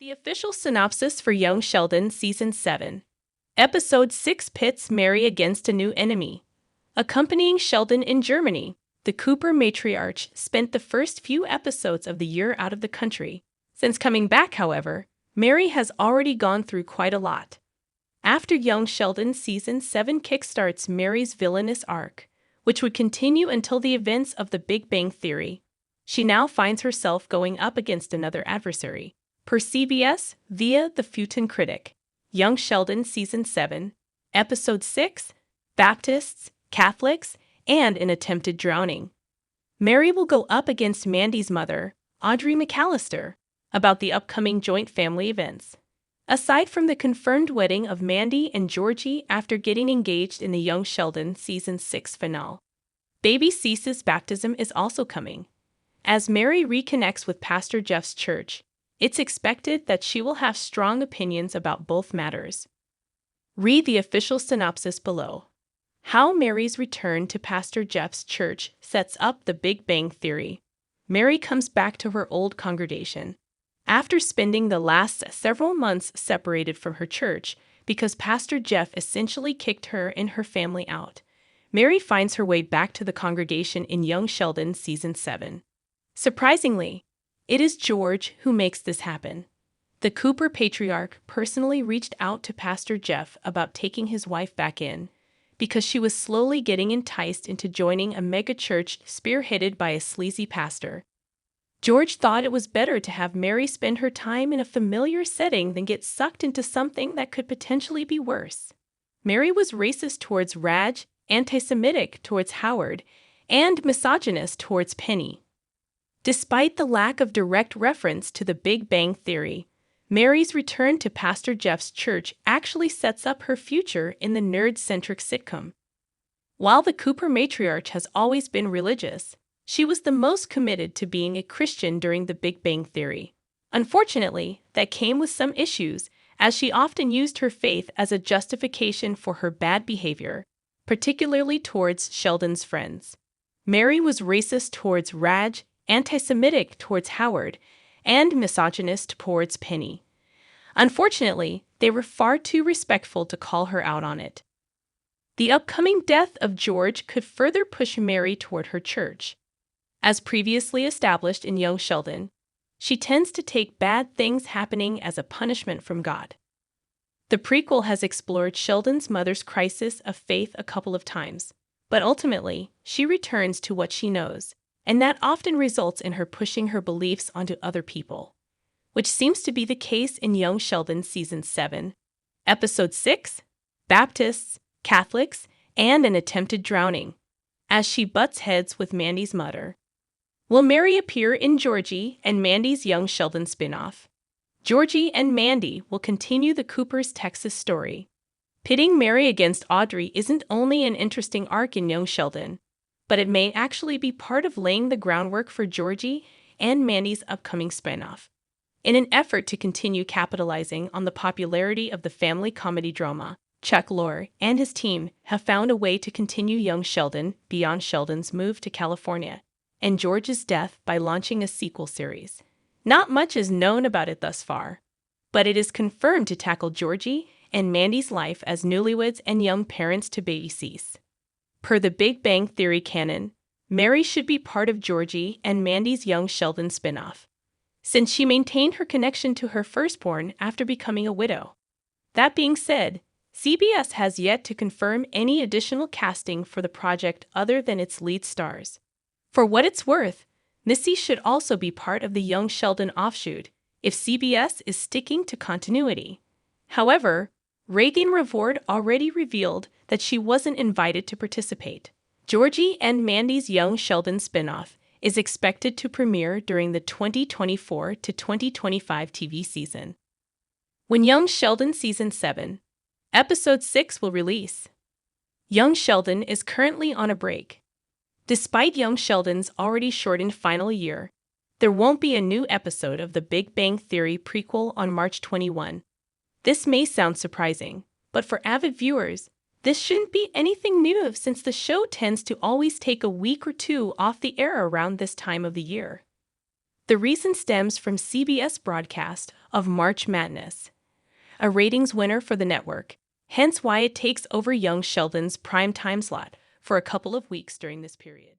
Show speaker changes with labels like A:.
A: The official synopsis for Young Sheldon Season 7. Episode 6 pits Mary against a new enemy. Accompanying Sheldon in Germany, the Cooper matriarch spent the first few episodes of the year out of the country. Since coming back, however, Mary has already gone through quite a lot. After Young Sheldon Season 7 kickstarts Mary's villainous arc, which would continue until the events of The Big Bang Theory, she now finds herself going up against another adversary. Per CBS, via The Futon Critic, Young Sheldon Season 7, Episode 6, Baptists, Catholics, and an attempted drowning. Mary will go up against Mandy's mother, Audrey McAllister, about the upcoming joint family events. Aside from the confirmed wedding of Mandy and Georgie after getting engaged in the Young Sheldon Season 6 finale, baby Cease's baptism is also coming. As Mary reconnects with Pastor Jeff's church, it's expected that she will have strong opinions about both matters. Read the official synopsis below. How Mary's return to Pastor Jeff's church sets up The Big Bang Theory. Mary comes back to her old congregation. After spending the last several months separated from her church because Pastor Jeff essentially kicked her and her family out, Mary finds her way back to the congregation in Young Sheldon Season 7. Surprisingly, it is George who makes this happen. The Cooper patriarch personally reached out to Pastor Jeff about taking his wife back in because she was slowly getting enticed into joining a megachurch spearheaded by a sleazy pastor. George thought it was better to have Mary spend her time in a familiar setting than get sucked into something that could potentially be worse. Mary was racist towards Raj, anti-Semitic towards Howard, and misogynist towards Penny. Despite the lack of direct reference to The Big Bang Theory, Mary's return to Pastor Jeff's church actually sets up her future in the nerd-centric sitcom. While the Cooper matriarch has always been religious, she was the most committed to being a Christian during The Big Bang Theory. Unfortunately, that came with some issues, as she often used her faith as a justification for her bad behavior, particularly towards Sheldon's friends. Mary was racist towards Raj, anti-Semitic towards Howard, and misogynist towards Penny. Unfortunately, they were far too respectful to call her out on it. The upcoming death of George could further push Mary toward her church. As previously established in Young Sheldon, she tends to take bad things happening as a punishment from God. The prequel has explored Sheldon's mother's crisis of faith a couple of times, but ultimately, she returns to what she knows, and that often results in her pushing her beliefs onto other people, which seems to be the case in Young Sheldon Season 7, Episode 6, Baptists, Catholics, and an attempted drowning, as she butts heads with Mandy's mother. Will Mary appear in Georgie and Mandy's Young Sheldon spinoff? Georgie and Mandy will continue the Cooper's Texas story. Pitting Mary against Audrey isn't only an interesting arc in Young Sheldon, but it may actually be part of laying the groundwork for Georgie and Mandy's upcoming spinoff. In an effort to continue capitalizing on the popularity of the family comedy drama, Chuck Lorre and his team have found a way to continue Young Sheldon beyond Sheldon's move to California and George's death by launching a sequel series. Not much is known about it thus far, but it is confirmed to tackle Georgie and Mandy's life as newlyweds and young parents to baby Cease. Per The Big Bang Theory canon, Mary should be part of Georgie and Mandy's Young Sheldon spinoff, since she maintained her connection to her firstborn after becoming a widow. That being said, CBS has yet to confirm any additional casting for the project other than its lead stars. For what it's worth, Missy should also be part of the Young Sheldon offshoot if CBS is sticking to continuity. However, Reagan Revord already revealed that she wasn't invited to participate. Georgie and Mandy's Young Sheldon spinoff is expected to premiere during the 2024 to 2025 TV season. When Young Sheldon Season 7, Episode 6 will release. Young Sheldon is currently on a break. Despite Young Sheldon's already shortened final year, there won't be a new episode of The Big Bang Theory prequel on March 21. This may sound surprising, but for avid viewers, this shouldn't be anything new since the show tends to always take a week or two off the air around this time of the year. The reason stems from CBS broadcast of March Madness, a ratings winner for the network, hence why it takes over young Sheldon's primetime slot for a couple of weeks during this period.